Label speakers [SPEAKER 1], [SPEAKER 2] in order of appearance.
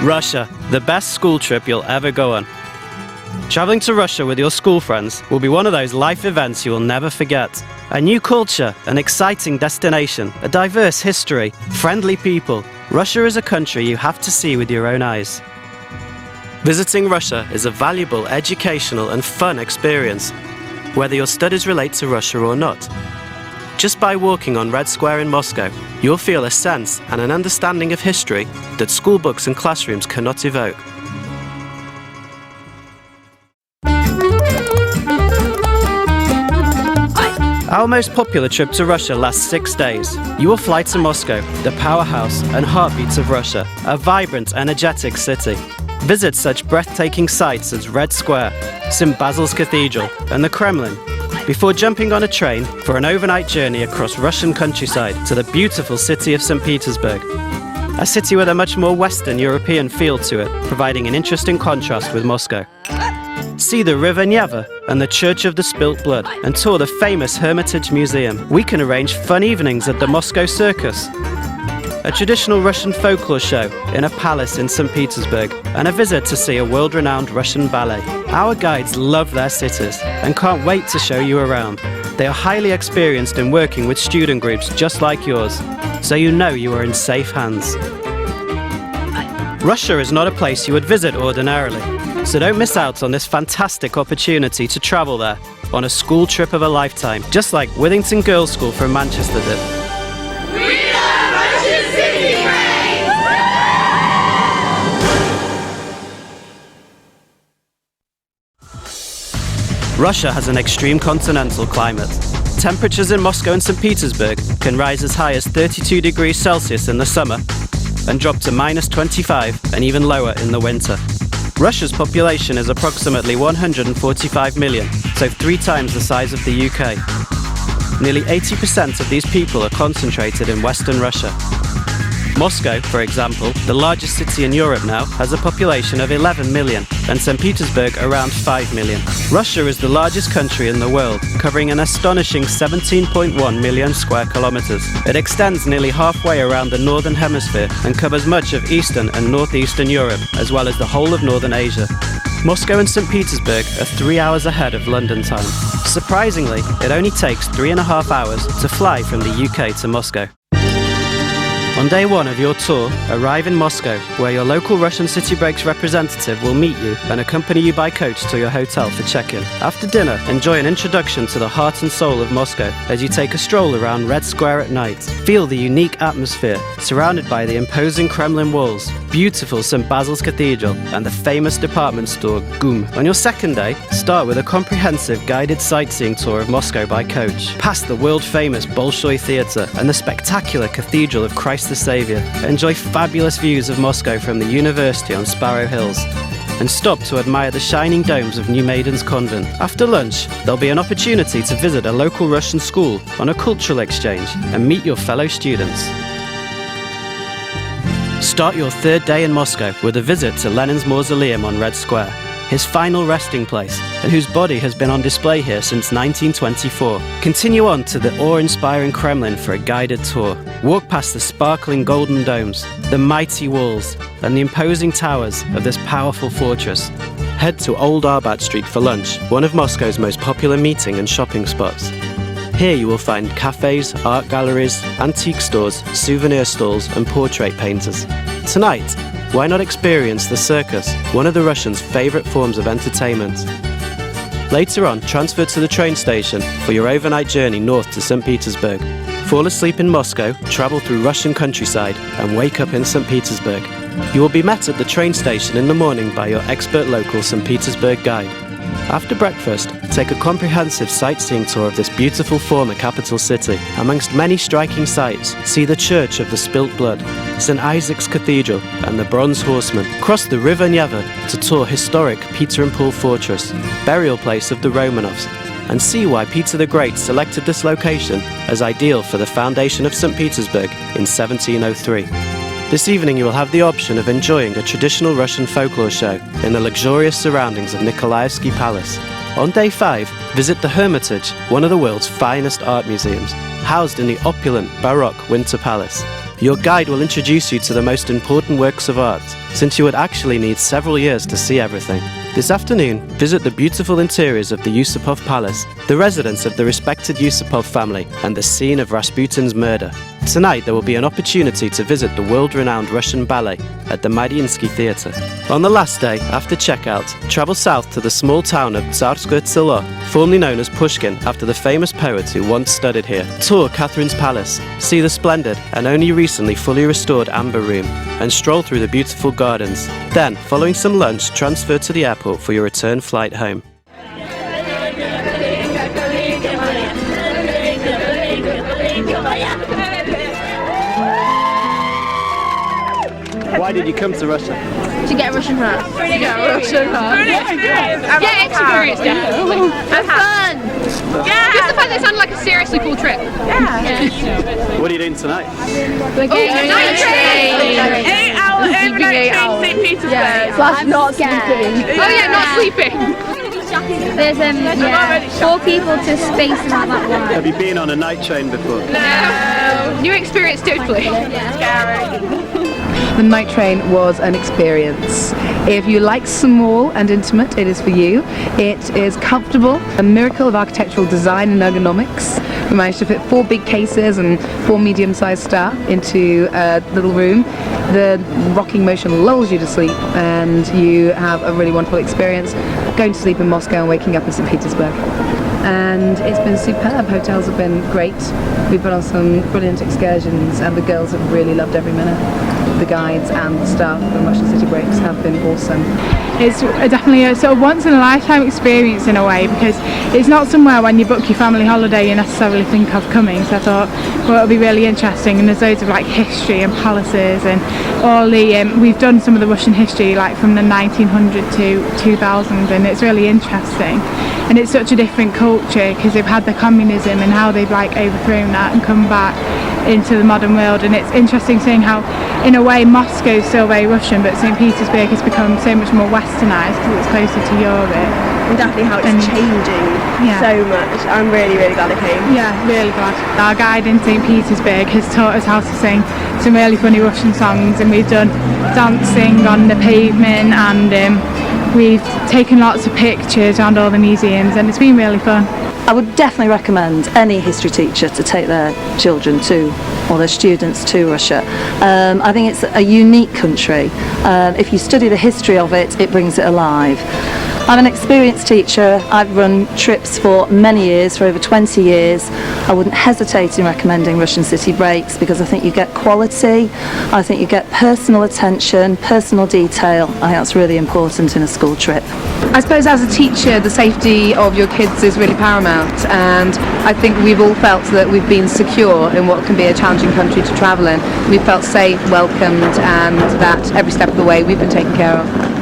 [SPEAKER 1] Russia, the best school trip you'll ever go on. Traveling to Russia with your school friends will be one of those life events you will never forget. A new culture, an exciting destination, a diverse history, friendly people. Russia is a country you have to see with your own eyes. Visiting Russia is a valuable educational and fun experience, whether your studies relate to Russia or not. Just by walking on Red Square in Moscow, you'll feel a sense and an understanding of history that school books and classrooms cannot evoke. Our most popular trip to Russia lasts 6 days. You will fly to Moscow, the powerhouse and heartbeat of Russia, a vibrant, energetic city. Visit such breathtaking sights as Red Square, St. Basil's Cathedral and the Kremlin, before jumping on a train for an overnight journey across Russian countryside to the beautiful city of St. Petersburg. A city with a much more Western European feel to it, providing an interesting contrast with Moscow. See the River Neva and the Church of the Spilt Blood, and tour the famous Hermitage Museum. We can arrange fun evenings at the Moscow Circus, a traditional Russian folklore show in a palace in St. Petersburg, and a visit to see a world-renowned Russian ballet. Our guides love their cities and can't wait to show you around. They are highly experienced in working with student groups just like yours, so you know you are in safe hands. Russia is not a place you would visit ordinarily, so don't miss out on this fantastic opportunity to travel there on a school trip of a lifetime, just like Withington Girls' School from Manchester did. Russia has an extreme continental climate. Temperatures in Moscow and St. Petersburg can rise as high as 32 degrees Celsius in the summer and drop to -25 and even lower in the winter. Russia's population is approximately 145 million, so 3 times the size of the UK. Nearly 80% of these people are concentrated in Western Russia. Moscow, for example, the largest city in Europe now, has a population of 11 million, and St. Petersburg around 5 million. Russia is the largest country in the world, covering an astonishing 17.1 million square kilometers. It extends nearly halfway around the Northern Hemisphere and covers much of Eastern and Northeastern Europe, as well as the whole of Northern Asia. Moscow and St. Petersburg are 3 hours ahead of London time. Surprisingly, it only takes 3.5 hours to fly from the UK to Moscow. On day 1 of your tour, arrive in Moscow, where your local Russian City Breaks representative will meet you and accompany you by coach to your hotel for check-in. After dinner, enjoy an introduction to the heart and soul of Moscow as you take a stroll around Red Square at night. Feel the unique atmosphere, surrounded by the imposing Kremlin walls, beautiful St. Basil's Cathedral, and the famous department store GUM. On your second day, start with a comprehensive guided sightseeing tour of Moscow by coach, past the world-famous Bolshoi Theatre and the spectacular Cathedral of Christ the Saviour. Enjoy fabulous views of Moscow from the university on Sparrow Hills, and stop to admire the shining domes of New Maiden's Convent. After lunch, there'll be an opportunity to visit a local Russian school on a cultural exchange and meet your fellow students. Start your 3rd day in Moscow with a visit to Lenin's mausoleum on Red Square, his final resting place, and whose body has been on display here since 1924. Continue on to the awe-inspiring Kremlin for a guided tour. Walk past the sparkling golden domes, the mighty walls, and the imposing towers of this powerful fortress. Head to Old Arbat Street for lunch, one of Moscow's most popular meeting and shopping spots. Here you will find cafes, art galleries, antique stores, souvenir stalls, and portrait painters. Tonight, why not experience the circus, one of the Russians' favourite forms of entertainment? Later on, transfer to the train station for your overnight journey north to St. Petersburg. Fall asleep in Moscow, travel through Russian countryside, and wake up in St. Petersburg. You will be met at the train station in the morning by your expert local St. Petersburg guide. After breakfast, take a comprehensive sightseeing tour of this beautiful former capital city. Amongst many striking sights, see the Church of the Spilt Blood, St. Isaac's Cathedral and the Bronze Horseman. Cross the River Neva to tour historic Peter and Paul Fortress, burial place of the Romanovs, and see why Peter the Great selected this location as ideal for the foundation of St. Petersburg in 1703. This evening you will have the option of enjoying a traditional Russian folklore show in the luxurious surroundings of Nikolaevsky Palace. On day 5, visit the Hermitage, one of the world's finest art museums, housed in the opulent Baroque Winter Palace. Your guide will introduce you to the most important works of art, since you would actually need several years to see everything. This afternoon, visit the beautiful interiors of the Yusupov Palace, the residence of the respected Yusupov family, and the scene of Rasputin's murder. Tonight, there will be an opportunity to visit the world-renowned Russian ballet at the Mariinsky Theatre. On the last day, after checkout, travel south to the small town of Tsarskoye Selo, formerly known as Pushkin after the famous poet who once studied here. Tour Catherine's Palace, see the splendid and only recently fully restored Amber Room, and stroll through the beautiful gardens. Then, following some lunch, transfer to the airport for your return flight home. Why did you come to Russia?
[SPEAKER 2] To get a Russian heart.
[SPEAKER 3] Get experience, definitely.
[SPEAKER 2] Have fun!
[SPEAKER 3] Yeah! Just the fact that it sounded like a seriously cool trip.
[SPEAKER 1] What are you doing tonight?
[SPEAKER 2] We're going on a night train!
[SPEAKER 4] 8 hour overnight train to St. Petersburg.
[SPEAKER 2] Slash not sleeping.
[SPEAKER 3] Oh yeah, not sleeping.
[SPEAKER 2] There's 4 people to space and all that one.
[SPEAKER 1] Have you been on a night train before?
[SPEAKER 3] New experience totally.
[SPEAKER 5] The night train was an experience. If you like small and intimate, it is for you. It is comfortable, a miracle of architectural design and ergonomics. We managed to fit 4 big cases and 4 medium-sized staff into a little room. The rocking motion lulls you to sleep and you have a really wonderful experience going to sleep in Moscow and waking up in St. Petersburg. And it's been superb. Hotels have been great. We've been on some brilliant excursions and the girls have really loved every minute. The guides and the staff of the Russian City Breaks have been awesome.
[SPEAKER 6] It's definitely a sort of once in a lifetime experience in a way, because it's not somewhere when you book your family holiday you necessarily think of coming. So I thought, well, it'll be really interesting, and there's loads of like history and palaces and all the we've done some of the Russian history like from the 1900 to 2000, and it's really interesting. And it's such a different culture because they've had the communism and how they've like overthrown that and come back into the modern world. And it's interesting seeing how in a way Moscow is still very Russian, but St. Petersburg has become so much more westernised because it's closer to Europe.
[SPEAKER 7] And definitely how it's changing so much. I'm really, really glad I came.
[SPEAKER 6] Yeah, really glad. Our guide in St. Petersburg has taught us how to sing some really funny Russian songs, and we've done dancing on the pavement, and we've taken lots of pictures around all the museums, and it's been really fun.
[SPEAKER 8] I would definitely recommend any history teacher to take their children to, or their students to Russia. I think it's a unique country. If you study the history of it, it brings it alive. I'm an experienced teacher. I've run trips for many years, for over 20 years. I wouldn't hesitate in recommending Russian City Breaks because I think you get quality, I think you get personal attention, personal detail. I think that's really important in a school trip.
[SPEAKER 5] I suppose as a teacher, the safety of your kids is really paramount, and I think we've all felt that we've been secure in what can be a challenging country to travel in. We've felt safe, welcomed, and that every step of the way we've been taken care of.